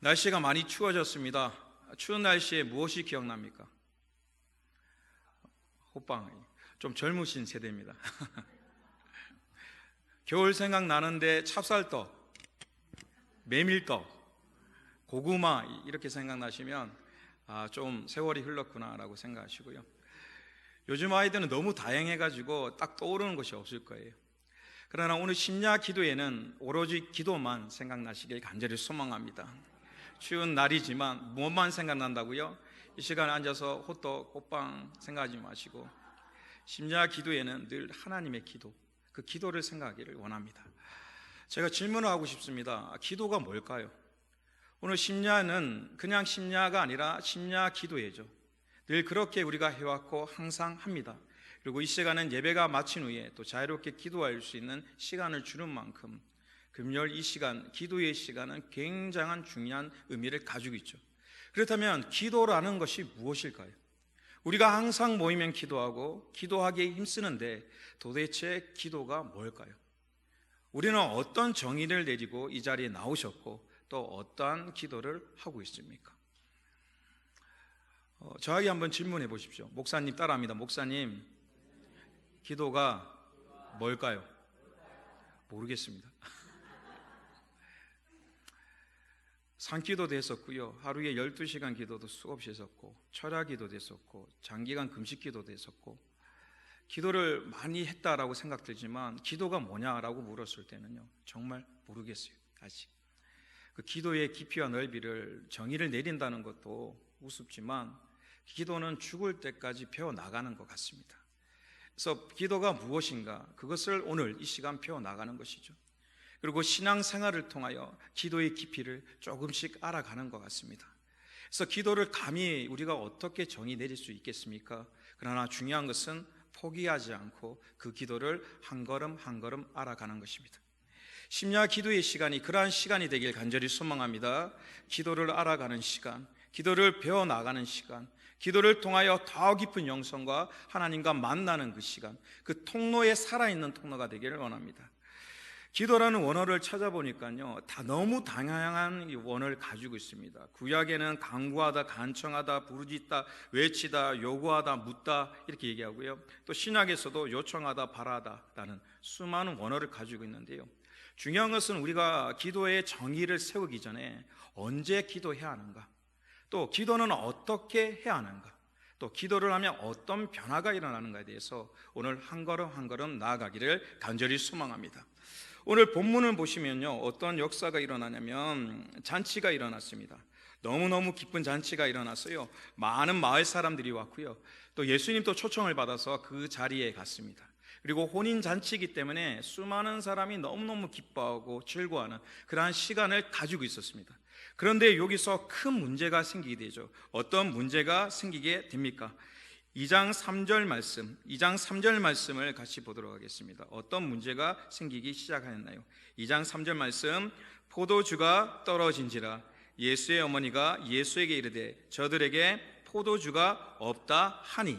날씨가 많이 추워졌습니다. 추운 날씨에 무엇이 기억납니까? 호빵. 좀 젊으신 세대입니다. 겨울 생각나는데 찹쌀떡, 메밀떡, 고구마 이렇게 생각나시면 좀 세월이 흘렀구나라고 생각하시고요. 요즘 아이들은 너무 다양해가지고 딱 떠오르는 것이 없을 거예요. 그러나 오늘 심야 기도에는 오로지 기도만 생각나시길 간절히 소망합니다. 추운 날이지만 무엇만 생각난다고요? 이 시간에 앉아서 호떡, 호빵 생각하지 마시고 심야 기도에는 늘 하나님의 기도, 그 기도를 생각하기를 원합니다. 제가 질문을 하고 싶습니다. 기도가 뭘까요? 오늘 심야는 그냥 심야가 아니라 심야 기도회죠. 늘 그렇게 우리가 해왔고 항상 합니다. 그리고 이 시간은 예배가 마친 후에 또 자유롭게 기도할 수 있는 시간을 주는 만큼 금요일 이 시간, 기도의 시간은 굉장한 중요한 의미를 가지고 있죠. 그렇다면 기도라는 것이 무엇일까요? 우리가 항상 모이면 기도하고 기도하기에 힘쓰는데 도대체 기도가 뭘까요? 우리는 어떤 정의를 내리고 이 자리에 나오셨고 또 어떠한 기도를 하고 있습니까? 저에게 한번 질문해 보십시오. 목사님 따라합니다. 목사님, 기도가 뭘까요? 모르겠습니다. 산기도도 했었고요. 하루에 12시간 기도도 수없이 했었고, 철야기도도 했었고, 장기간 금식기도도 했었고, 기도를 많이 했다라고 생각들지만 기도가 뭐냐라고 물었을 때는요, 정말 모르겠어요. 아직 그 기도의 깊이와 넓이를 정의를 내린다는 것도 우습지만 기도는 죽을 때까지 배워나가는 것 같습니다. 그래서 기도가 무엇인가, 그것을 오늘 이 시간 배워나가는 것이죠. 그리고 신앙생활을 통하여 기도의 깊이를 조금씩 알아가는 것 같습니다. 그래서 기도를 감히 우리가 어떻게 정의 내릴 수 있겠습니까? 그러나 중요한 것은 포기하지 않고 그 기도를 한 걸음 한 걸음 알아가는 것입니다. 심야 기도의 시간이 그러한 시간이 되길 간절히 소망합니다. 기도를 알아가는 시간, 기도를 배워나가는 시간, 기도를 통하여 더 깊은 영성과 하나님과 만나는 그 시간, 그 통로에 살아있는 통로가 되기를 원합니다. 기도라는 원어를 찾아보니까요, 너무 다양한 원어를 가지고 있습니다. 구약에는 간구하다, 간청하다, 부르짖다, 외치다, 요구하다, 묻다 이렇게 얘기하고요. 또 신약에서도 요청하다, 바라다라는 수많은 원어를 가지고 있는데요. 중요한 것은 우리가 기도의 정의를 세우기 전에 언제 기도해야 하는가, 또 기도는 어떻게 해야 하는가, 또 기도를 하면 어떤 변화가 일어나는가에 대해서 오늘 한 걸음 한 걸음 나아가기를 간절히 소망합니다. 오늘 본문을 보시면요, 어떤 역사가 일어나냐면 잔치가 일어났습니다. 너무너무 기쁜 잔치가 일어났어요. 많은 마을 사람들이 왔고요, 또 예수님도 초청을 받아서 그 자리에 갔습니다. 그리고 혼인잔치이기 때문에 수많은 사람이 너무너무 기뻐하고 즐거워하는 그러한 시간을 가지고 있었습니다. 그런데 여기서 큰 문제가 생기게 되죠. 어떤 문제가 생기게 됩니까? 2장 3절 말씀을 같이 보도록 하겠습니다. 어떤 문제가 생기기 시작하였나요? 2장 3절 말씀, 포도주가 떨어진지라 예수의 어머니가 예수에게 이르되 저들에게 포도주가 없다 하니.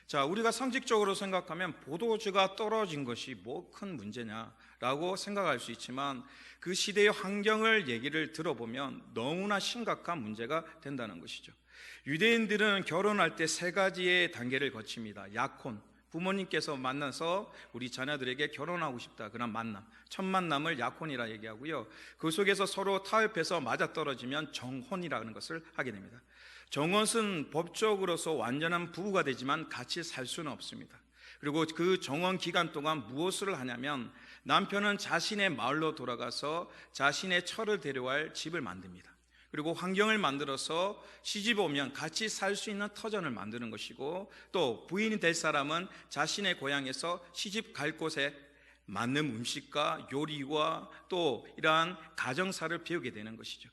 자, 우리가 상식적으로 생각하면 포도주가 떨어진 것이 뭐 큰 문제냐라고 생각할 수 있지만 그 시대의 환경을 얘기를 들어보면 너무나 심각한 문제가 된다는 것이죠. 유대인들은 결혼할 때 3가지의 단계를 거칩니다. 약혼, 부모님께서 만나서 우리 자녀들에게 결혼하고 싶다, 그런 만남, 첫 만남을 약혼이라 얘기하고요, 그 속에서 서로 타협해서 맞아떨어지면 정혼이라는 것을 하게 됩니다. 정혼은 법적으로서 완전한 부부가 되지만 같이 살 수는 없습니다. 그리고 그 정혼 기간 동안 무엇을 하냐면 남편은 자신의 마을로 돌아가서 자신의 처를 데려갈 집을 만듭니다. 그리고 환경을 만들어서 시집 오면 같이 살 수 있는 터전을 만드는 것이고, 또 부인이 될 사람은 자신의 고향에서 시집 갈 곳에 맞는 음식과 요리와 또 이러한 가정사를 배우게 되는 것이죠.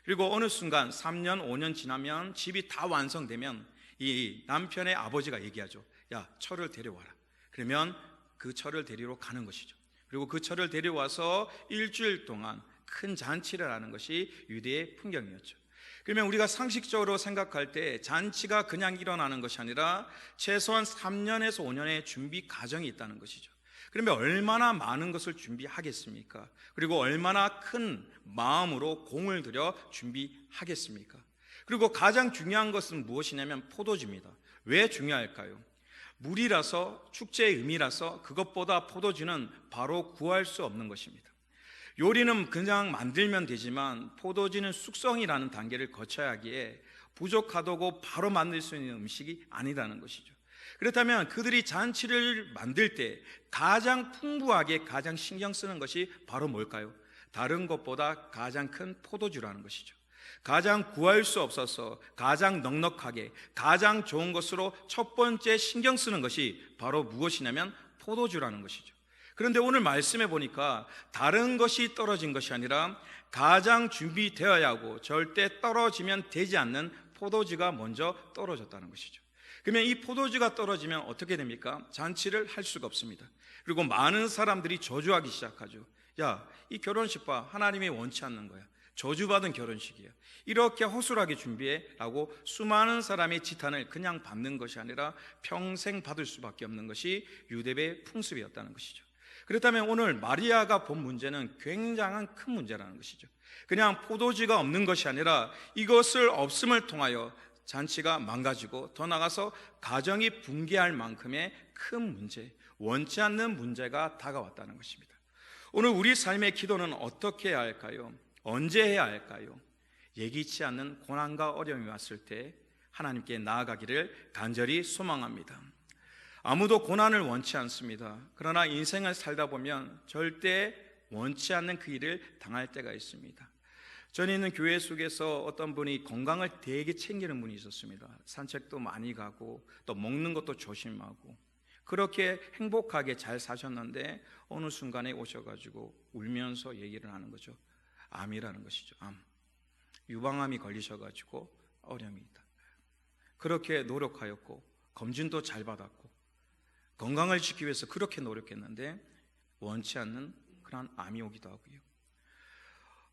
그리고 어느 순간 3년 5년 지나면 집이 다 완성되면 이 남편의 아버지가 얘기하죠. 야, 처를 데려와라. 그러면 그 처를 데리러 가는 것이죠. 그리고 그 처를 데려와서 일주일 동안 큰 잔치를 하는 것이 유대의 풍경이었죠. 그러면 우리가 상식적으로 생각할 때 잔치가 그냥 일어나는 것이 아니라 최소한 3년에서 5년의 준비 과정이 있다는 것이죠. 그러면 얼마나 많은 것을 준비하겠습니까? 그리고 얼마나 큰 마음으로 공을 들여 준비하겠습니까? 그리고 가장 중요한 것은 무엇이냐면 포도주입니다. 왜 중요할까요? 물이라서, 축제의 의미라서 그것보다 포도주는 바로 구할 수 없는 것입니다. 요리는 그냥 만들면 되지만 포도주는 숙성이라는 단계를 거쳐야 하기에 부족하다고 바로 만들 수 있는 음식이 아니라는 것이죠. 그렇다면 그들이 잔치를 만들 때 가장 풍부하게 가장 신경 쓰는 것이 바로 뭘까요? 다른 것보다 가장 큰 포도주라는 것이죠. 가장 구할 수 없어서 가장 넉넉하게 가장 좋은 것으로 첫 번째 신경 쓰는 것이 바로 무엇이냐면 포도주라는 것이죠. 그런데 오늘 말씀해 보니까 다른 것이 떨어진 것이 아니라 가장 준비되어야 하고 절대 떨어지면 되지 않는 포도주가 먼저 떨어졌다는 것이죠. 그러면 이 포도주가 떨어지면 어떻게 됩니까? 잔치를 할 수가 없습니다. 그리고 많은 사람들이 저주하기 시작하죠. 야, 이 결혼식 봐. 하나님이 원치 않는 거야. 저주받은 결혼식이야. 이렇게 허술하게 준비해라고 수많은 사람의 지탄을 그냥 받는 것이 아니라 평생 받을 수밖에 없는 것이 유대의 풍습이었다는 것이죠. 그렇다면 오늘 마리아가 본 문제는 굉장한 큰 문제라는 것이죠. 그냥 포도주가 없는 것이 아니라 이것을 없음을 통하여 잔치가 망가지고 더 나아가서 가정이 붕괴할 만큼의 큰 문제, 원치 않는 문제가 다가왔다는 것입니다. 오늘 우리 삶의 기도는 어떻게 해야 할까요? 언제 해야 할까요? 예기치 않는 고난과 어려움이 왔을 때 하나님께 나아가기를 간절히 소망합니다. 아무도 고난을 원치 않습니다. 그러나 인생을 살다 보면 절대 원치 않는 그 일을 당할 때가 있습니다. 전에 있는 교회 속에서 어떤 분이 건강을 되게 챙기는 분이 있었습니다. 산책도 많이 가고 또 먹는 것도 조심하고 그렇게 행복하게 잘 사셨는데 어느 순간에 오셔가지고 울면서 얘기를 하는 거죠. 암이라는 것이죠. 암. 유방암이 걸리셔가지고 어려움이 있다. 그렇게 노력하였고 검진도 잘 받았고 건강을 지키기 위해서 그렇게 노력했는데 원치 않는 그런 암이 오기도 하고요.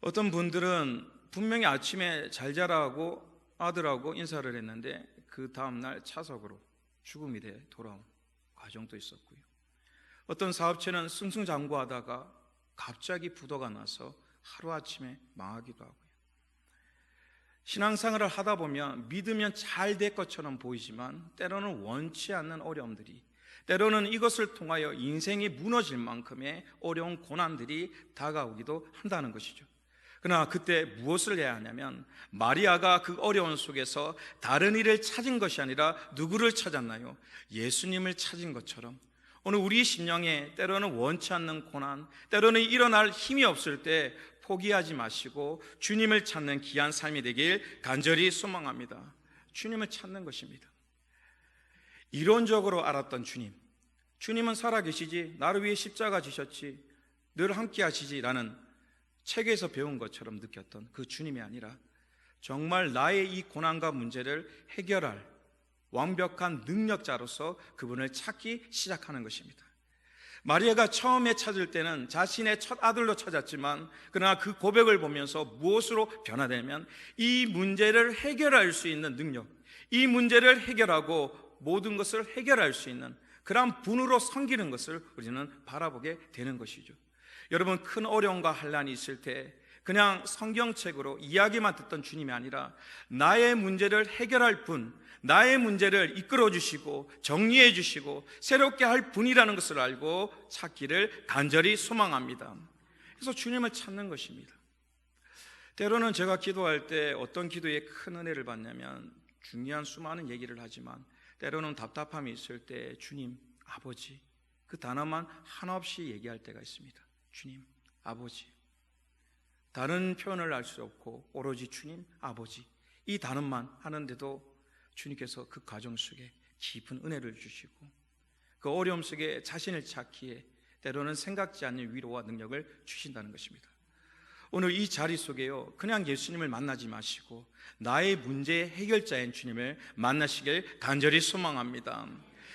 어떤 분들은 분명히 아침에 잘 자라고 아들하고 인사를 했는데 그 다음날 차석으로 죽음이 돼 돌아온 과정도 있었고요. 어떤 사업체는 승승장구하다가 갑자기 부도가 나서 하루아침에 망하기도 하고요. 신앙생활을 하다 보면 믿으면 잘 될 것처럼 보이지만 때로는 원치 않는 어려움들이, 때로는 이것을 통하여 인생이 무너질 만큼의 어려운 고난들이 다가오기도 한다는 것이죠. 그러나 그때 무엇을 해야 하냐면 마리아가 그 어려움 속에서 다른 일을 찾은 것이 아니라 누구를 찾았나요? 예수님을 찾은 것처럼 오늘 우리 심령에 때로는 원치 않는 고난, 때로는 일어날 힘이 없을 때 포기하지 마시고 주님을 찾는 귀한 삶이 되길 간절히 소망합니다. 주님을 찾는 것입니다. 이론적으로 알았던 주님, 주님은 살아계시지, 나를 위해 십자가 지셨지, 늘 함께 하시지라는 책에서 배운 것처럼 느꼈던 그 주님이 아니라 정말 나의 이 고난과 문제를 해결할 완벽한 능력자로서 그분을 찾기 시작하는 것입니다. 마리아가 처음에 찾을 때는 자신의 첫 아들로 찾았지만 그러나 그 고백을 보면서 무엇으로 변화되면 이 문제를 해결할 수 있는 능력, 이 문제를 해결하고 모든 것을 해결할 수 있는 그런 분으로 섬기는 것을 우리는 바라보게 되는 것이죠. 여러분, 큰 어려움과 환난이 있을 때 그냥 성경책으로 이야기만 듣던 주님이 아니라 나의 문제를 해결할 분, 나의 문제를 이끌어 주시고 정리해 주시고 새롭게 할 분이라는 것을 알고 찾기를 간절히 소망합니다. 그래서 주님을 찾는 것입니다. 때로는 제가 기도할 때 어떤 기도에 큰 은혜를 받냐면 중요한 수많은 얘기를 하지만 때로는 답답함이 있을 때 주님, 아버지 그 단어만 하나 없이 얘기할 때가 있습니다. 주님, 아버지. 다른 표현을 할 수 없고 오로지 주님, 아버지 이 단어만 하는데도 주님께서 그 과정 속에 깊은 은혜를 주시고 그 어려움 속에 자신을 찾기에 때로는 생각지 않는 위로와 능력을 주신다는 것입니다. 오늘 이 자리 속에요, 그냥 예수님을 만나지 마시고 나의 문제의 해결자인 주님을 만나시길 간절히 소망합니다.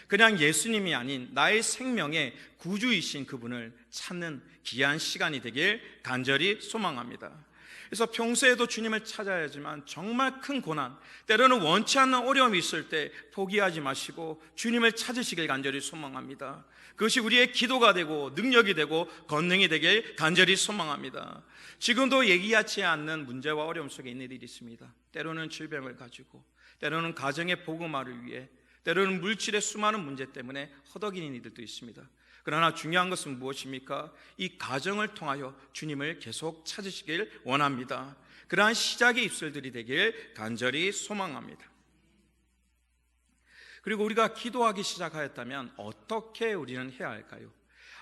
그냥 예수님이 아닌 나의 생명의 구주이신 그분을 찾는 귀한 시간이 되길 간절히 소망합니다. 그래서 평소에도 주님을 찾아야지만 정말 큰 고난, 때로는 원치 않는 어려움이 있을 때 포기하지 마시고 주님을 찾으시길 간절히 소망합니다. 그것이 우리의 기도가 되고 능력이 되고 권능이 되길 간절히 소망합니다. 지금도 얘기하지 않는 문제와 어려움 속에 있는 일이 있습니다. 때로는 질병을 가지고, 때로는 가정의 복음화를 위해, 때로는 물질의 수많은 문제 때문에 허덕이는 이들도 있습니다. 그러나 중요한 것은 무엇입니까? 이 가정을 통하여 주님을 계속 찾으시길 원합니다. 그러한 시작의 입술들이 되길 간절히 소망합니다. 그리고 우리가 기도하기 시작하였다면 어떻게 우리는 해야 할까요?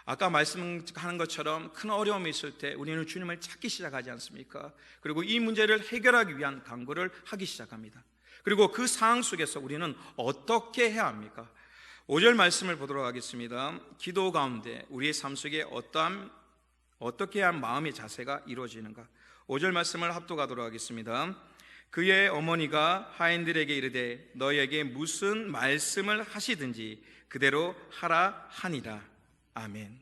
아까 말씀하는 것처럼 큰 어려움이 있을 때 우리는 주님을 찾기 시작하지 않습니까? 그리고 이 문제를 해결하기 위한 간구를 하기 시작합니다. 그리고 그 상황 속에서 우리는 어떻게 해야 합니까? 5절 말씀을 보도록 하겠습니다. 기도 가운데 우리의 삶 속에 어떻게 한 마음의 자세가 이루어지는가? 5절 말씀을 합독하도록 하겠습니다. 그의 어머니가 하인들에게 이르되 너에게 무슨 말씀을 하시든지 그대로 하라 하니라. 아멘.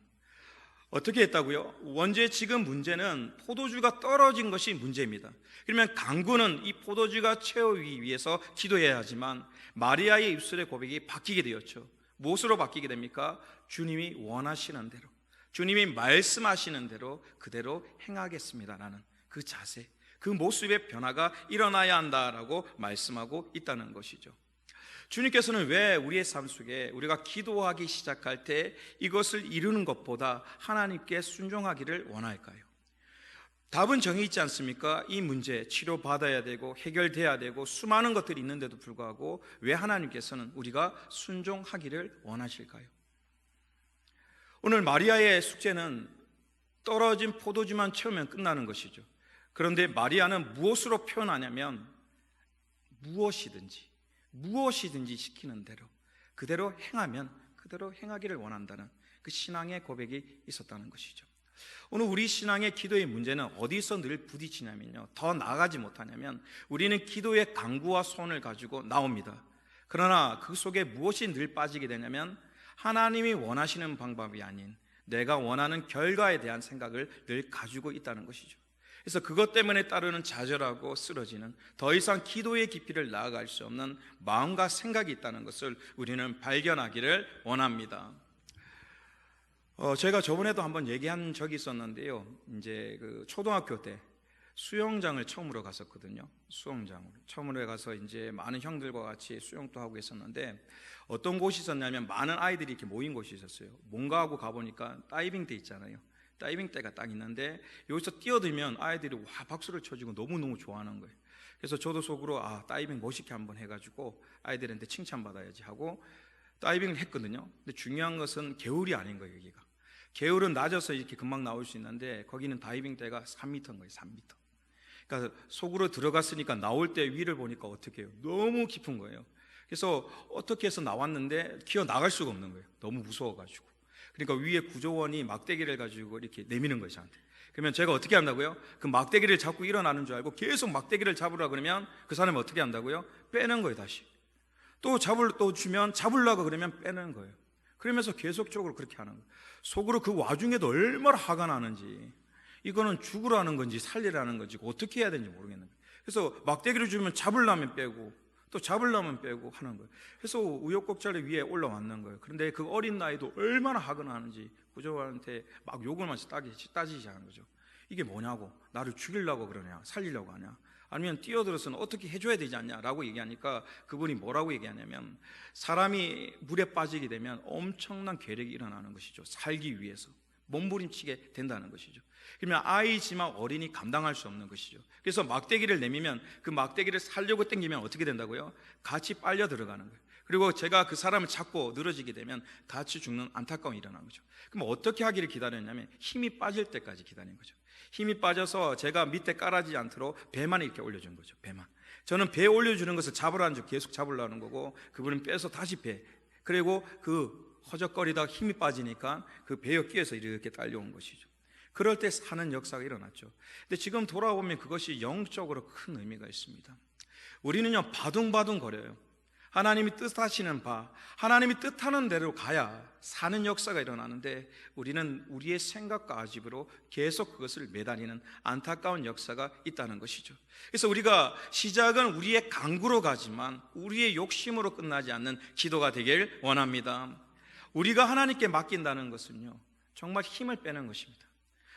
어떻게 했다고요? 원죄 지금 문제는 포도주가 떨어진 것이 문제입니다. 그러면 간구는 이 포도주가 채우기 위해서 기도해야 하지만 마리아의 입술의 고백이 바뀌게 되었죠. 무엇으로 바뀌게 됩니까? 주님이 원하시는 대로, 주님이 말씀하시는 대로 그대로 행하겠습니다라는 그 자세, 그 모습의 변화가 일어나야 한다라고 말씀하고 있다는 것이죠. 주님께서는 왜 우리의 삶 속에 우리가 기도하기 시작할 때 이것을 이루는 것보다 하나님께 순종하기를 원할까요? 답은 정해 있지 않습니까? 이 문제 치료받아야 되고 해결돼야 되고 수많은 것들이 있는데도 불구하고 왜 하나님께서는 우리가 순종하기를 원하실까요? 오늘 마리아의 숙제는 떨어진 포도주만 채우면 끝나는 것이죠. 그런데 마리아는 무엇으로 표현하냐면 무엇이든지 시키는 대로 그대로 행하면 그대로 행하기를 원한다는 그 신앙의 고백이 있었다는 것이죠. 오늘 우리 신앙의 기도의 문제는 어디서 늘 부딪히냐면요, 더 나아가지 못하냐면 우리는 기도의 간구와 소원을 가지고 나옵니다. 그러나 그 속에 무엇이 늘 빠지게 되냐면 하나님이 원하시는 방법이 아닌 내가 원하는 결과에 대한 생각을 늘 가지고 있다는 것이죠. 그래서 그것 때문에 따르는 좌절하고 쓰러지는, 더 이상 기도의 깊이를 나아갈 수 없는 마음과 생각이 있다는 것을 우리는 발견하기를 원합니다. 제가 저번에도 한번 얘기한 적이 있었는데요. 이제 그 초등학교 때 수영장을 처음으로 갔었거든요. 수영장으로 처음으로 가서 이제 많은 형들과 같이 수영도 하고 있었는데 어떤 곳이 있었냐면 많은 아이들이 이렇게 모인 곳이 있었어요. 뭔가 하고 가보니까 다이빙 대 있잖아요. 다이빙 대가 딱 있는데 여기서 뛰어들면 아이들이 와 박수를 쳐주고 너무너무 좋아하는 거예요. 그래서 저도 속으로 다이빙 멋있게 한번 해가지고 아이들한테 칭찬받아야지 하고 다이빙을 했거든요. 근데 중요한 것은 개울이 아닌 거예요. 여기가 개울은 낮아서 이렇게 금방 나올 수 있는데 거기는 다이빙 대가 3m인 거예요. 3m. 그러니까 속으로 들어갔으니까 나올 때 위를 보니까 어떻게 해요? 너무 깊은 거예요. 그래서 어떻게 해서 나왔는데 기어 나갈 수가 없는 거예요. 너무 무서워가지고. 그러니까 위에 구조원이 막대기를 가지고 이렇게 내미는 거예요, 저한테. 그러면 제가 어떻게 한다고요? 그 막대기를 잡고 일어나는 줄 알고 계속 막대기를 잡으라 그러면 그 사람이 어떻게 한다고요? 빼는 거예요, 다시. 또 주면 잡으려고 그러면 빼는 거예요. 그러면서 계속적으로 그렇게 하는 거예요. 속으로 그 와중에도 얼마나 화가 나는지, 이거는 죽으라는 건지 살리라는 건지 어떻게 해야 되는지 모르겠는 거예요. 그래서 막대기를 주면 잡으려면 빼고 또 잡으려면 빼고 하는 거예요. 그래서 우여곡절에 위에 올라왔는 거예요. 그런데 그 어린 나이도 얼마나 화가 나는지 구조원한테 막 욕을 마치 따지지 하는 거죠. 이게 뭐냐고, 나를 죽이려고 그러냐, 살리려고 하냐, 아니면 뛰어들어서는 어떻게 해줘야 되지 않냐라고 얘기하니까 그분이 뭐라고 얘기하냐면 사람이 물에 빠지게 되면 엄청난 괴력이 일어나는 것이죠. 살기 위해서 몸부림치게 된다는 것이죠. 그러면 아이지만 어린이 감당할 수 없는 것이죠. 그래서 막대기를 내미면 그 막대기를 살려고 당기면 어떻게 된다고요? 같이 빨려 들어가는 거예요. 그리고 제가 그 사람을 잡고 늘어지게 되면 같이 죽는 안타까움이 일어나는 거죠. 그럼 어떻게 하기를 기다렸냐면 힘이 빠질 때까지 기다린 거죠. 힘이 빠져서 제가 밑에 깔아지지 않도록 배만 이렇게 올려준 거죠. 배만. 저는 배 올려주는 것을 잡으라는 줄 계속 잡으려는 거고 그분은 빼서 다시 배. 그리고 그 허적거리다가 힘이 빠지니까 그 배에 끼어서 이렇게 딸려온 것이죠. 그럴 때 사는 역사가 일어났죠. 근데 지금 돌아보면 그것이 영적으로 큰 의미가 있습니다. 우리는요 바둥바둥 거려요. 하나님이 뜻하시는 바, 하나님이 뜻하는 대로 가야 사는 역사가 일어나는데 우리는 우리의 생각과 아집으로 계속 그것을 매달리는 안타까운 역사가 있다는 것이죠. 그래서 우리가 시작은 우리의 강구로 가지만 우리의 욕심으로 끝나지 않는 기도가 되길 원합니다. 우리가 하나님께 맡긴다는 것은요, 정말 힘을 빼는 것입니다.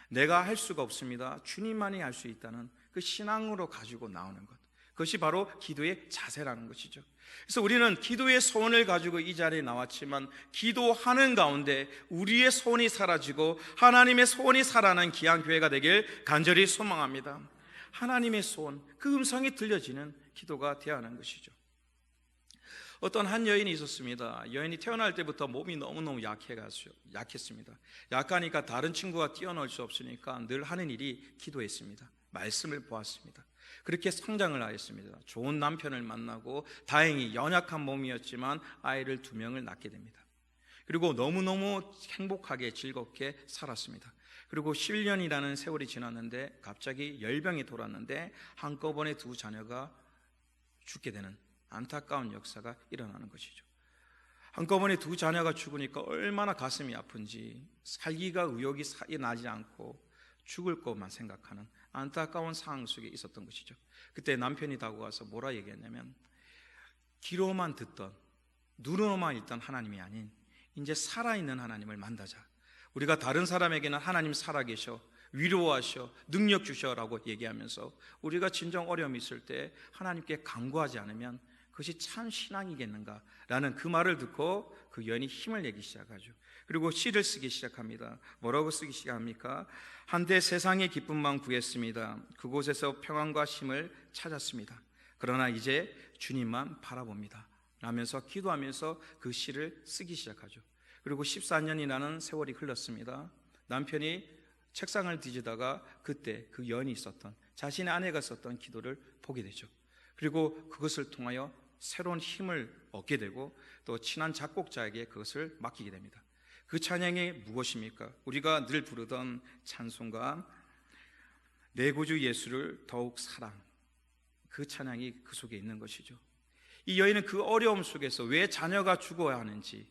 내가 할 수가 없습니다. 주님만이 할 수 있다는 그 신앙으로 가지고 나오는 것, 그것이 바로 기도의 자세라는 것이죠. 그래서 우리는 기도의 소원을 가지고 이 자리에 나왔지만 기도하는 가운데 우리의 소원이 사라지고 하나님의 소원이 살아나는 귀한 교회가 되길 간절히 소망합니다. 하나님의 소원, 그 음성이 들려지는 기도가 되어야 하는 것이죠. 어떤 한 여인이 있었습니다. 여인이 태어날 때부터 몸이 너무너무 약했습니다. 약하니까 다른 친구가 뛰어놀 수 없으니까 늘 하는 일이 기도했습니다. 말씀을 보았습니다. 그렇게 성장을 하였습니다. 좋은 남편을 만나고 다행히 연약한 몸이었지만 아이를 2명을 낳게 됩니다. 그리고 너무너무 행복하게 즐겁게 살았습니다. 그리고 11년이라는 세월이 지났는데 갑자기 열병이 돌았는데 한꺼번에 2 자녀가 죽게 되는 안타까운 역사가 일어나는 것이죠. 한꺼번에 2 자녀가 죽으니까 얼마나 가슴이 아픈지, 살기가 의욕이 나지 않고 죽을 것만 생각하는 안타까운 상황 속에 있었던 것이죠. 그때 남편이 다가와서 뭐라 얘기했냐면, 귀로만 듣던, 눈으로만 읽던 하나님이 아닌 이제 살아있는 하나님을 만나자. 우리가 다른 사람에게는 하나님 살아계셔, 위로하셔, 능력 주셔라고 얘기하면서 우리가 진정 어려움이 있을 때 하나님께 간구하지 않으면 그것이 참 신앙이겠는가라는 그 말을 듣고 그 여인이 힘을 내기 시작하죠. 그리고 시를 쓰기 시작합니다. 뭐라고 쓰기 시작합니까? 한때 세상의 기쁨만 구했습니다. 그곳에서 평안과 힘을 찾았습니다. 그러나 이제 주님만 바라봅니다 라면서 기도하면서 그 시를 쓰기 시작하죠. 그리고 14년이라는 세월이 흘렀습니다. 남편이 책상을 뒤지다가 그때 그 여인이 썼던, 자신의 아내가 썼던 기도를 보게 되죠. 그리고 그것을 통하여 새로운 힘을 얻게 되고 또 친한 작곡자에게 그것을 맡기게 됩니다. 그 찬양이 무엇입니까? 우리가 늘 부르던 찬송가 내 구주 예수를 더욱 사랑, 그 찬양이 그 속에 있는 것이죠. 이 여인은 그 어려움 속에서 왜 자녀가 죽어야 하는지,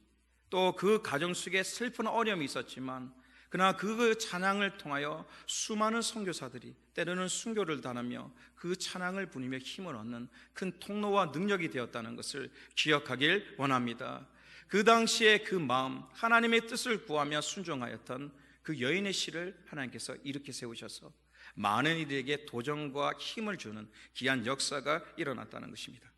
또 그 가정 속에 슬픈 어려움이 있었지만 그러나 그 찬양을 통하여 수많은 선교사들이 때로는 순교를 당하며 그 찬양을 부르며 힘을 얻는 큰 통로와 능력이 되었다는 것을 기억하길 원합니다. 그 당시에 그 마음, 하나님의 뜻을 구하며 순종하였던 그 여인의 시를 하나님께서 이렇게 세우셔서 많은 이들에게 도전과 힘을 주는 귀한 역사가 일어났다는 것입니다.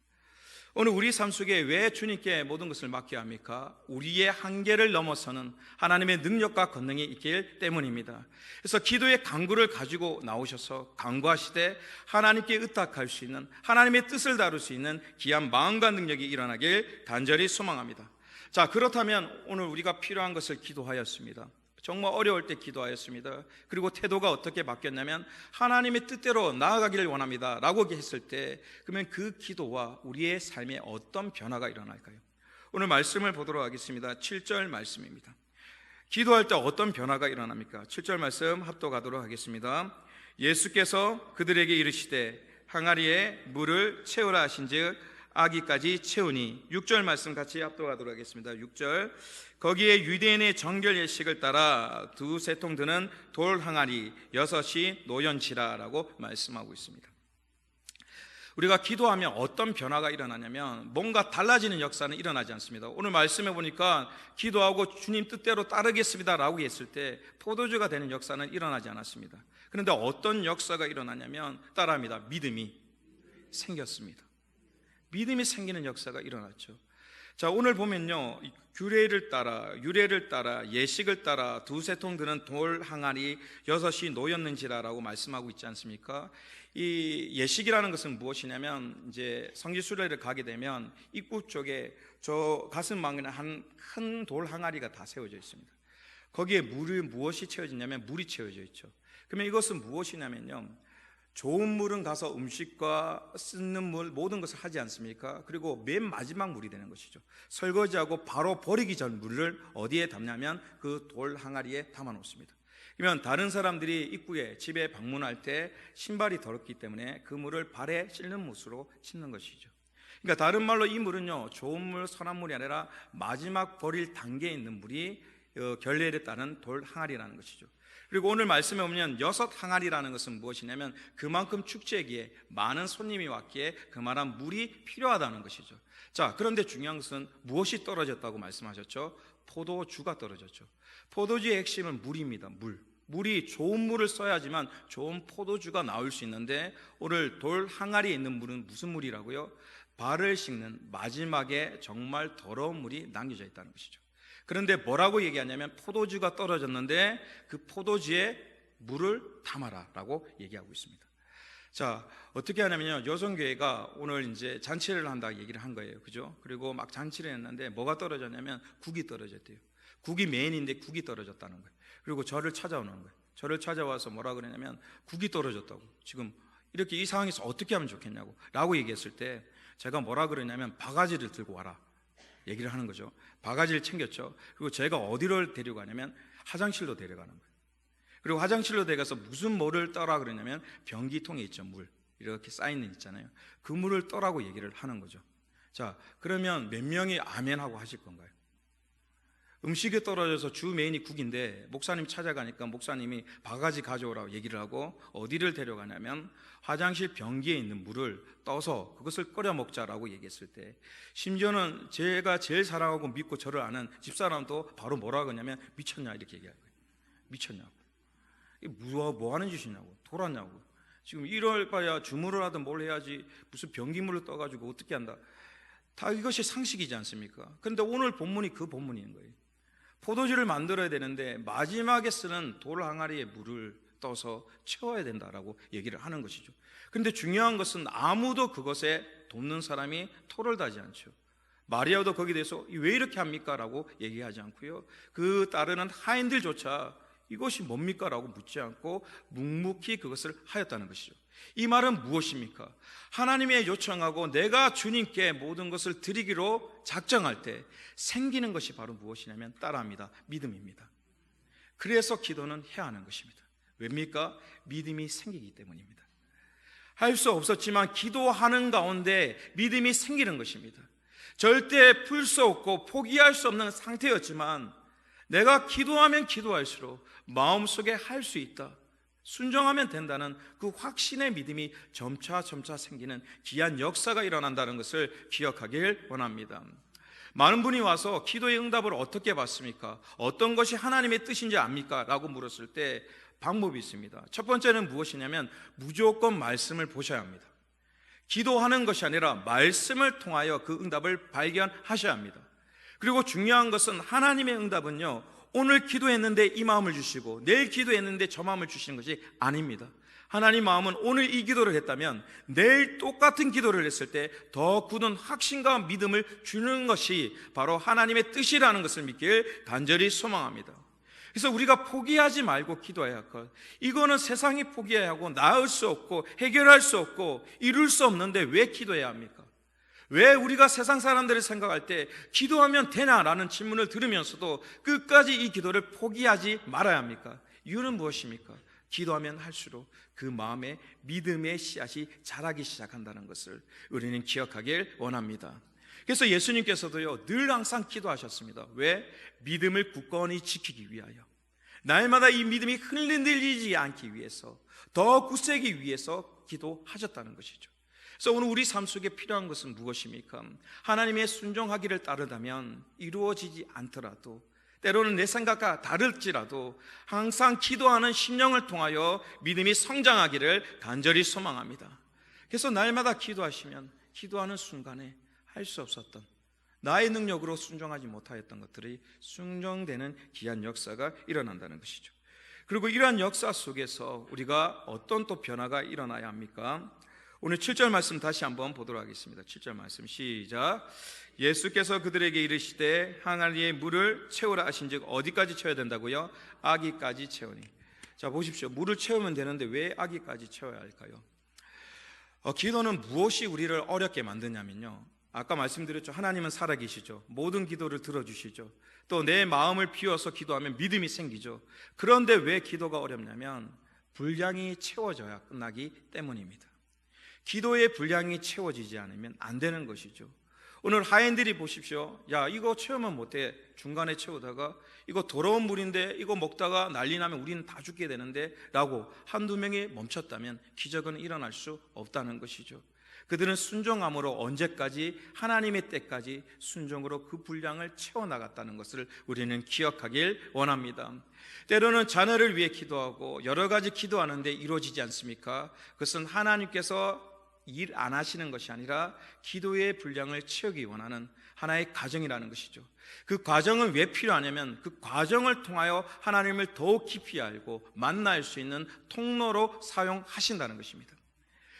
오늘 우리 삶 속에 왜 주님께 모든 것을 맡겨야 합니까? 우리의 한계를 넘어서는 하나님의 능력과 권능이 있기 때문입니다. 그래서 기도의 간구를 가지고 나오셔서 간구하시되 하나님께 의탁할 수 있는, 하나님의 뜻을 다룰 수 있는 귀한 마음과 능력이 일어나길 간절히 소망합니다. 자, 그렇다면 오늘 우리가 필요한 것을 기도하였습니다. 정말 어려울 때 기도하였습니다. 그리고 태도가 어떻게 바뀌었냐면 하나님의 뜻대로 나아가기를 원합니다 라고 했을 때, 그러면 그 기도와 우리의 삶에 어떤 변화가 일어날까요? 오늘 말씀을 보도록 하겠습니다. 7절 말씀입니다. 기도할 때 어떤 변화가 일어납니까? 7절 말씀 합독하도록 하겠습니다. 예수께서 그들에게 이르시되 항아리에 물을 채우라 하신즉 아기까지 채우니. 6절 말씀 같이 합독하도록 하겠습니다. 6절 거기에 유대인의 정결 예식을 따라 2-3통 드는 돌 항아리 6이 놓연지라 라고 말씀하고 있습니다. 우리가 기도하면 어떤 변화가 일어나냐면 뭔가 달라지는 역사는 일어나지 않습니다. 오늘 말씀해 보니까 기도하고 주님 뜻대로 따르겠습니다 라고 했을 때 포도주가 되는 역사는 일어나지 않았습니다. 그런데 어떤 역사가 일어나냐면 따라합니다. 믿음이 생겼습니다. 믿음이 생기는 역사가 일어났죠. 자, 오늘 보면요, 규례를 따라, 유례를 따라, 예식을 따라 2-3통 드는 돌 항아리 6이 놓였는지라라고 말씀하고 있지 않습니까? 이 예식이라는 것은 무엇이냐면, 이제 성지순례를 가게 되면 입구 쪽에 저 가슴망에 한 큰 돌 항아리가 다 세워져 있습니다. 거기에 무엇이 채워지냐면 물이 채워져 있죠. 그러면 이것은 무엇이냐면요, 좋은 물은 가서 음식과 씻는 물 모든 것을 하지 않습니까? 그리고 맨 마지막 물이 되는 것이죠. 설거지하고 바로 버리기 전 물을 어디에 담냐면 그 돌 항아리에 담아 놓습니다. 그러면 다른 사람들이 입구에 집에 방문할 때 신발이 더럽기 때문에 그 물을 발에 씻는 못으로 씻는 것이죠. 그러니까 다른 말로 이 물은요, 좋은 물, 선한 물이 아니라 마지막 버릴 단계에 있는 물이 결례에 따른 돌 항아리라는 것이죠. 그리고 오늘 말씀에 보면 6 항아리라는 것은 무엇이냐면 그만큼 축제기에 많은 손님이 왔기에 그만한 물이 필요하다는 것이죠. 자, 그런데 중요한 것은 무엇이 떨어졌다고 말씀하셨죠? 포도주가 떨어졌죠. 포도주의 핵심은 물입니다. 물이 좋은 물을 써야지만 좋은 포도주가 나올 수 있는데 오늘 돌 항아리에 있는 물은 무슨 물이라고요? 발을 씻는 마지막에 정말 더러운 물이 남겨져 있다는 것이죠. 그런데 뭐라고 얘기하냐면 포도주가 떨어졌는데 그 포도주에 물을 담아라 라고 얘기하고 있습니다. 자, 어떻게 하냐면요, 여성교회가 오늘 이제 잔치를 한다 얘기를 한 거예요. 그죠? 그리고 막 잔치를 했는데 뭐가 떨어졌냐면 국이 떨어졌대요. 국이 메인인데 국이 떨어졌다는 거예요. 그리고 저를 찾아오는 거예요. 저를 찾아와서 뭐라 그러냐면 국이 떨어졌다고, 지금 이렇게 이 상황에서 어떻게 하면 좋겠냐고 라고 얘기했을 때 제가 뭐라 그러냐면 바가지를 들고 와라 얘기를 하는 거죠. 바가지를 챙겼죠. 그리고 제가 어디를 데려가냐면 화장실로 데려가는 거예요. 그리고 화장실로 데려가서 무슨 뭐를 떠라 그러냐면 변기통에 있죠. 물 이렇게 쌓이는 있잖아요. 그 물을 떠라고 얘기를 하는 거죠. 자, 그러면 몇 명이 아멘 하고 하실 건가요? 음식이 떨어져서 주 메인이 국인데 목사님 찾아가니까 목사님이 바가지 가져오라고 얘기를 하고 어디를 데려가냐면 화장실 변기에 있는 물을 떠서 그것을 끓여 먹자라고 얘기했을 때, 심지어는 제가 제일 사랑하고 믿고 저를 아는 집사람도 바로 뭐라 그러냐면 미쳤냐 이렇게 얘기할 거예요. 미쳤냐고, 이게 뭐 하는 짓이냐고, 돌았냐고, 지금 이럴 바야 주물을 하든 뭘 해야지 무슨 변기물을 떠가지고 어떻게 한다. 다 이것이 상식이지 않습니까? 그런데 오늘 본문이 그 본문인 거예요. 포도주를 만들어야 되는데 마지막에 쓰는 돌 항아리에 물을 떠서 채워야 된다라고 얘기를 하는 것이죠. 그런데 중요한 것은 아무도 그것에 돕는 사람이 토를 다지 않죠. 마리아도 거기에 대해서 왜 이렇게 합니까? 라고 얘기하지 않고요, 그 따르는 하인들조차 이것이 뭡니까? 라고 묻지 않고 묵묵히 그것을 하였다는 것이죠. 이 말은 무엇입니까? 하나님의 요청하고 내가 주님께 모든 것을 드리기로 작정할 때 생기는 것이 바로 무엇이냐면 따라합니다. 믿음입니다. 그래서 기도는 해야 하는 것입니다. 왜입니까? 믿음이 생기기 때문입니다. 할 수 없었지만 기도하는 가운데 믿음이 생기는 것입니다. 절대 풀 수 없고 포기할 수 없는 상태였지만 내가 기도하면 기도할수록 마음속에 할 수 있다, 순종하면 된다는 그 확신의 믿음이 점차 생기는 귀한 역사가 일어난다는 것을 기억하길 원합니다. 많은 분이 와서 기도의 응답을 어떻게 받습니까? 어떤 것이 하나님의 뜻인지 압니까? 라고 물었을 때 방법이 있습니다. 첫 번째는 무엇이냐면 무조건 말씀을 보셔야 합니다. 기도하는 것이 아니라 말씀을 통하여 그 응답을 발견하셔야 합니다. 그리고 중요한 것은 하나님의 응답은요, 오늘 기도했는데 이 마음을 주시고 내일 기도했는데 저 마음을 주시는 것이 아닙니다. 하나님 마음은 오늘 이 기도를 했다면 내일 똑같은 기도를 했을 때 더 굳은 확신과 믿음을 주는 것이 바로 하나님의 뜻이라는 것을 믿길 간절히 소망합니다. 그래서 우리가 포기하지 말고 기도해야 할 것, 이거는 세상이 포기해야 하고 나을 수 없고 해결할 수 없고 이룰 수 없는데 왜 기도해야 합니까? 왜 우리가 세상 사람들을 생각할 때 기도하면 되나라는 질문을 들으면서도 끝까지 이 기도를 포기하지 말아야 합니까? 이유는 무엇입니까? 기도하면 할수록 그 마음에 믿음의 씨앗이 자라기 시작한다는 것을 우리는 기억하길 원합니다. 그래서 예수님께서도요, 늘 항상 기도하셨습니다. 왜? 믿음을 굳건히 지키기 위하여, 날마다 이 믿음이 흔들리지 않기 위해서, 더 굳세기 위해서 기도하셨다는 것이죠. 그래서 오늘 우리 삶 속에 필요한 것은 무엇입니까? 하나님의 순종하기를 따르다면 이루어지지 않더라도, 때로는 내 생각과 다를지라도 항상 기도하는 심령을 통하여 믿음이 성장하기를 간절히 소망합니다. 그래서 날마다 기도하시면 기도하는 순간에 할 수 없었던, 나의 능력으로 순종하지 못하였던 것들이 순종되는 귀한 역사가 일어난다는 것이죠. 그리고 이러한 역사 속에서 우리가 어떤 또 변화가 일어나야 합니까? 오늘 7절 말씀 다시 한번 보도록 하겠습니다. 7절 말씀 시작. 예수께서 그들에게 이르시되 항아리에 물을 채우라 하신즉 어디까지 채워야 된다고요? 아기까지 채우니. 자, 보십시오. 물을 채우면 되는데 왜 아기까지 채워야 할까요? 기도는 무엇이 우리를 어렵게 만드냐면요, 아까 말씀드렸죠. 하나님은 살아계시죠. 모든 기도를 들어주시죠. 또 내 마음을 비워서 기도하면 믿음이 생기죠. 그런데 왜 기도가 어렵냐면 분량이 채워져야 끝나기 때문입니다. 기도의 분량이 채워지지 않으면 안 되는 것이죠. 오늘 하인들이 보십시오. 야, 이거 채우면 못해. 중간에 채우다가 이거 더러운 물인데 이거 먹다가 난리 나면 우리는 다 죽게 되는데 라고 한두 명이 멈췄다면 기적은 일어날 수 없다는 것이죠. 그들은 순종함으로 언제까지? 하나님의 때까지 순종으로 그 분량을 채워나갔다는 것을 우리는 기억하길 원합니다. 때로는 자녀를 위해 기도하고 여러 가지 기도하는데 이루어지지 않습니까? 그것은 하나님께서 일 안 하시는 것이 아니라 기도의 분량을 채우기 원하는 하나의 과정이라는 것이죠. 그 과정은 왜 필요하냐면 그 과정을 통하여 하나님을 더욱 깊이 알고 만날 수 있는 통로로 사용하신다는 것입니다.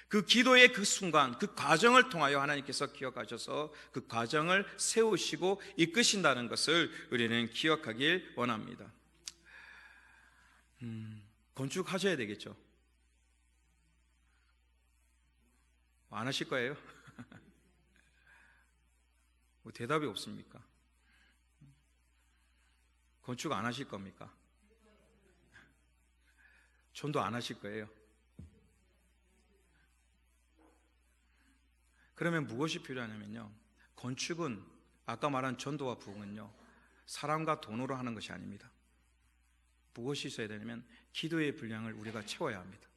그 기도의 그 순간, 그 과정을 통하여 하나님께서 기억하셔서 그 과정을 세우시고 이끄신다는 것을 우리는 기억하길 원합니다. 건축하셔야 되겠죠. 안 하실 거예요? 뭐 대답이 없습니까? 건축 안 하실 겁니까? 전도 안 하실 거예요? 그러면 무엇이 필요하냐면요, 건축은 아까 말한 전도와 부흥은요 사람과 돈으로 하는 것이 아닙니다. 무엇이 있어야 되냐면 기도의 분량을 우리가 채워야 합니다.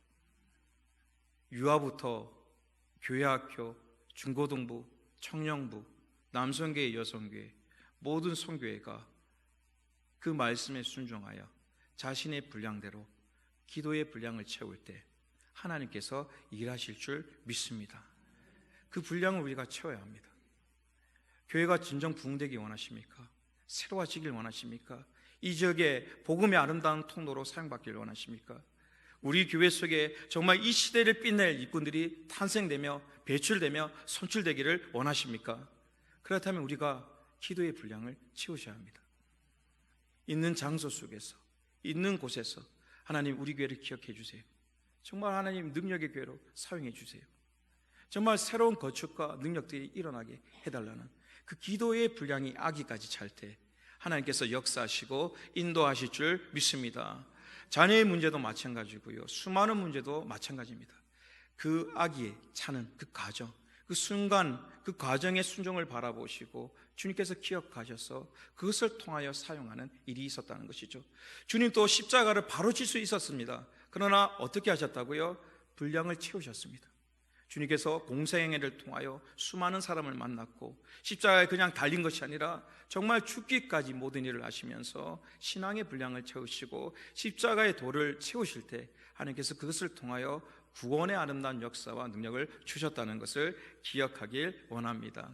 유아부터 교회학교, 중고등부, 청년부, 남성교회, 여성교회, 모든 선교회가 그 말씀에 순종하여 자신의 분량대로 기도의 분량을 채울 때 하나님께서 일하실 줄 믿습니다. 그 분량을 우리가 채워야 합니다. 교회가 진정 부흥되기 원하십니까? 새로워지길 원하십니까? 이 지역에 복음의 아름다운 통로로 사용받기를 원하십니까? 우리 교회 속에 정말 이 시대를 빛낼 일꾼들이 탄생되며 배출되며 선출되기를 원하십니까? 그렇다면 우리가 기도의 분량을 채우셔야 합니다. 있는 장소 속에서, 있는 곳에서 하나님 우리 교회를 기억해 주세요. 정말 하나님 능력의 교회로 사용해 주세요. 정말 새로운 거축과 능력들이 일어나게 해달라는 그 기도의 분량이 아기까지 찰 때 하나님께서 역사하시고 인도하실 줄 믿습니다. 자녀의 문제도 마찬가지고요, 수많은 문제도 마찬가지입니다. 그 아기에 차는 그 과정, 그 순간, 그 과정의 순종을 바라보시고 주님께서 기억하셔서 그것을 통하여 사용하는 일이 있었다는 것이죠. 주님도 십자가를 바로 질 수 있었습니다. 그러나 어떻게 하셨다고요? 분량을 채우셨습니다. 주님께서 공생애를 통하여 수많은 사람을 만났고 십자가에 그냥 달린 것이 아니라 정말 죽기까지 모든 일을 하시면서 신앙의 분량을 채우시고 십자가의 도를 채우실 때 하나님께서 그것을 통하여 구원의 아름다운 역사와 능력을 주셨다는 것을 기억하길 원합니다.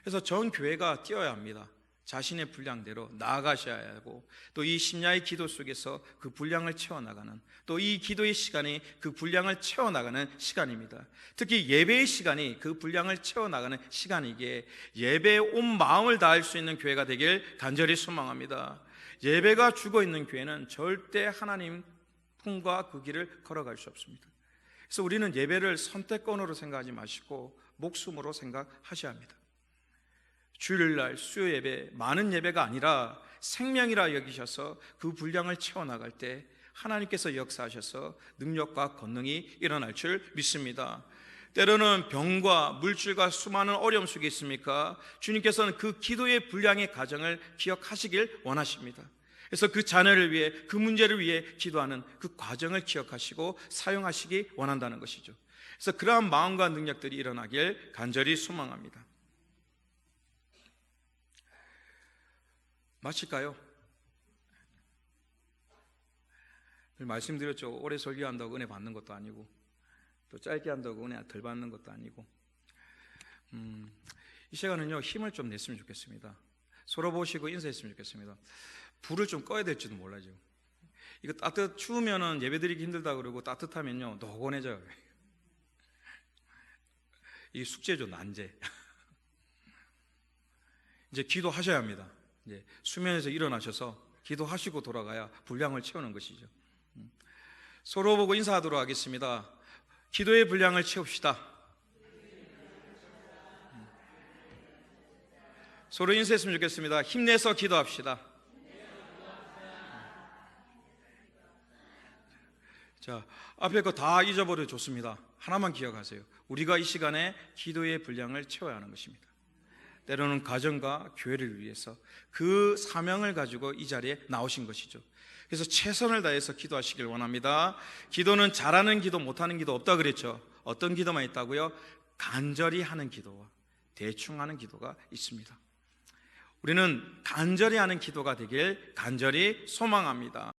그래서 전 교회가 뛰어야 합니다. 자신의 분량대로 나아가셔야 하고 또 이 심야의 기도 속에서 그 분량을 채워나가는, 또 이 기도의 시간이 그 분량을 채워나가는 시간입니다. 특히 예배의 시간이 그 분량을 채워나가는 시간이기에 예배에 온 마음을 다할 수 있는 교회가 되길 간절히 소망합니다. 예배가 죽어있는 교회는 절대 하나님 품과 그 길을 걸어갈 수 없습니다. 그래서 우리는 예배를 선택권으로 생각하지 마시고 목숨으로 생각하셔야 합니다. 주일날 수요 예배, 많은 예배가 아니라 생명이라 여기셔서 그 분량을 채워나갈 때 하나님께서 역사하셔서 능력과 권능이 일어날 줄 믿습니다. 때로는 병과 물질과 수많은 어려움 속에 있습니까? 주님께서는 그 기도의 분량의 과정을 기억하시길 원하십니다. 그래서 그 자녀를 위해, 그 문제를 위해 기도하는 그 과정을 기억하시고 사용하시기 원한다는 것이죠. 그래서 그러한 마음과 능력들이 일어나길 간절히 소망합니다. 마칠까요? 말씀드렸죠. 오래 설교한다고 은혜 받는 것도 아니고 또 짧게 한다고 은혜 덜 받는 것도 아니고 이 시간은요 힘을 좀 냈으면 좋겠습니다. 서로 보시고 인사했으면 좋겠습니다. 불을 좀 꺼야 될지도 몰라요. 이거 추우면은 예배드리기 힘들다 그러고 따뜻하면요 노곤해져요. 이게 숙제죠, 난제. 이제 기도하셔야 합니다. 이제 수면에서 일어나셔서 기도하시고 돌아가야 분량을 채우는 것이죠. 서로 보고 인사하도록 하겠습니다. 기도의 분량을 채웁시다. 서로 인사했으면 좋겠습니다. 힘내서 기도합시다. 자, 앞에 거 다 잊어버려 줬습니다. 하나만 기억하세요. 우리가 이 시간에 기도의 분량을 채워야 하는 것입니다. 때로는 가정과 교회를 위해서 그 사명을 가지고 이 자리에 나오신 것이죠. 그래서 최선을 다해서 기도하시길 원합니다. 기도는 잘하는 기도, 못하는 기도 없다 그랬죠. 어떤 기도만 있다고요? 간절히 하는 기도와 대충 하는 기도가 있습니다. 우리는 간절히 하는 기도가 되길 간절히 소망합니다.